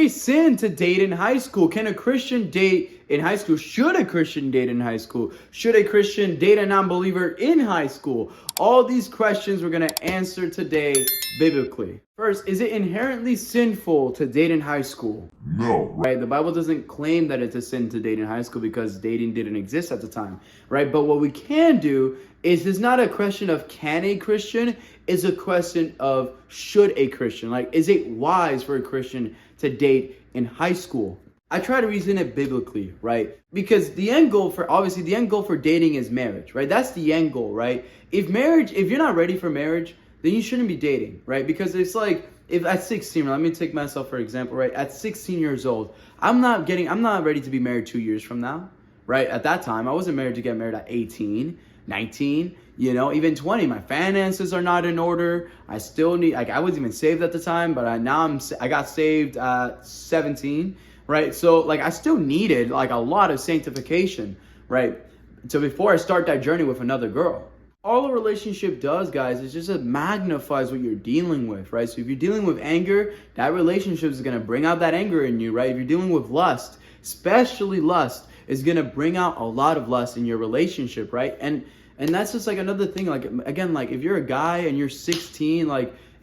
a sin to date in high school? Can a Christian date in high school? Should a Christian date in high school? Should a Christian date a non-believer in high school? All these questions we're going to answer today biblically. First, is it inherently sinful to date in high school? No. Right? The Bible doesn't claim that it's a sin to date in high school because dating didn't exist at the time, right? But what we can do is it's not a question of can a Christian, it's a question of should a Christian. Like, is it wise for a Christian to date in high school? I try to reason it biblically, right? Because the end goal for dating is marriage, right? That's the end goal, right? If you're not ready for marriage, then you shouldn't be dating, right? Because it's like, if at 16, let me take myself for example, right? At 16 years old, I'm not ready to be married 2 years from now, right? At that time, I wasn't married to get married at 18, 19, even 20. My finances are not in order. I still need, I wasn't even saved at the time, but I got saved at 17, right? So I still needed a lot of sanctification, right? So before I start that journey with another girl. All a relationship does, guys, is just it magnifies what you're dealing with, right? So if you're dealing with anger, that relationship is going to bring out that anger in you, right? If you're dealing with lust, especially lust, is going to bring out a lot of lust in your relationship, right? And that's just another thing. Again, if you're a guy and you're 16,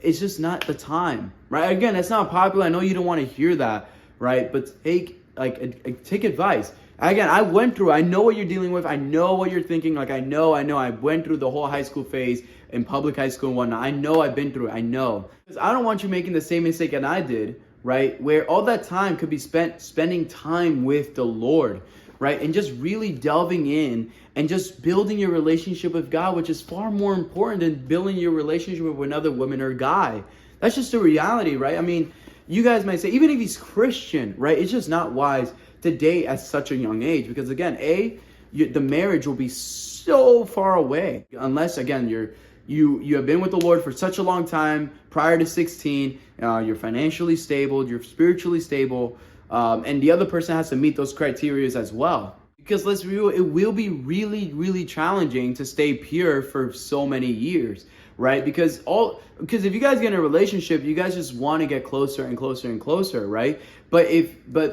it's just not the time, right? Again, it's not popular. I know you don't want to hear that, right? But take advice. Again, I went through, I know what you're dealing with. I know what you're thinking. I know. I went through the whole high school phase in public high school and whatnot. I know I've been through it. I know. Because I don't want you making the same mistake that I did, right? Where all that time could be spent spending time with the Lord, right? And just really delving in and just building your relationship with God, which is far more important than building your relationship with another woman or guy. That's just the reality, right? I mean, you guys might say, even if he's Christian, right? It's just not wise to date at such a young age because, again, the marriage will be so far away unless, again, you have been with the Lord for such a long time prior to 16. You're financially stable, you're spiritually stable, and the other person has to meet those criteria as well. Because let's be real, it will be really, really challenging to stay pure for so many years, right? Because if you guys get in a relationship, you guys just want to get closer and closer and closer, right? But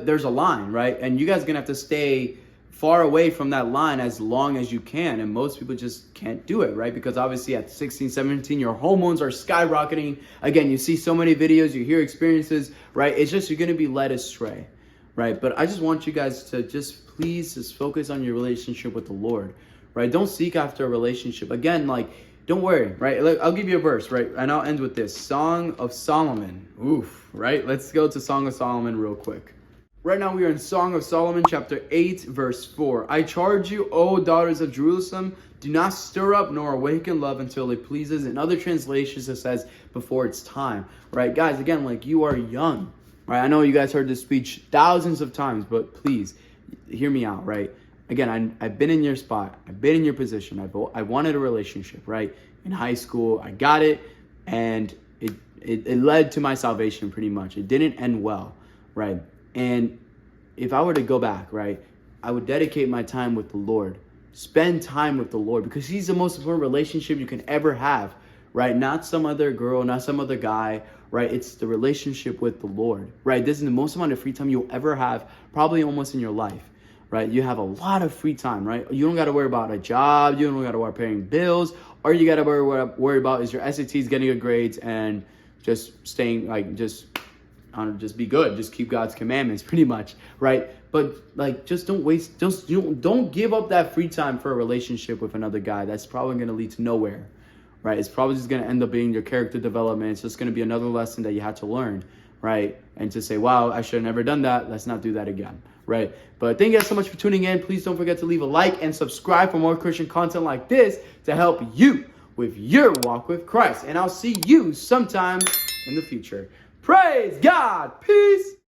there's a line, right? And you guys are gonna have to stay far away from that line as long as you can. And most people just can't do it, right? Because obviously at 16, 17, your hormones are skyrocketing. Again, you see so many videos, you hear experiences, right? It's just, you're gonna be led astray, right? But I just want you guys to please focus on your relationship with the Lord, right? Don't seek after a relationship. Again, don't worry, right? I'll give you a verse, right? And I'll end with this. Song of Solomon. Oof, right? Let's go to Song of Solomon real quick. Right now we are in Song of Solomon, chapter 8, verse 4. I charge you, O daughters of Jerusalem, do not stir up nor awaken love until it pleases. In other translations, it says before it's time, right? Guys, again, you are young, right? I know you guys heard this speech thousands of times, but please hear me out, right? Again, I've been in your spot. I've been in your position. I wanted a relationship, right? In high school, I got it, and it led to my salvation pretty much. It didn't end well, right? And if I were to go back, right, I would dedicate my time with the Lord. Spend time with the Lord because he's the most important relationship you can ever have, right? Not some other girl, not some other guy, right? It's the relationship with the Lord, right? This is the most amount of free time you'll ever have, probably almost in your life. Right? You have a lot of free time, right? You don't got to worry about a job. You don't got to worry about paying bills. All you got to worry about is your SATs, getting good grades, and just staying, just be good. Just keep God's commandments, pretty much, right? But just don't give up that free time for a relationship with another guy. That's probably going to lead to nowhere, right? It's probably just going to end up being your character development. It's just going to be another lesson that you had to learn, right? And to say, wow, I should have never done that. Let's not do that again. Right. But thank you guys so much for tuning in. Please don't forget to leave a like and subscribe for more Christian content like this to help you with your walk with Christ. And I'll see you sometime in the future. Praise God. Peace.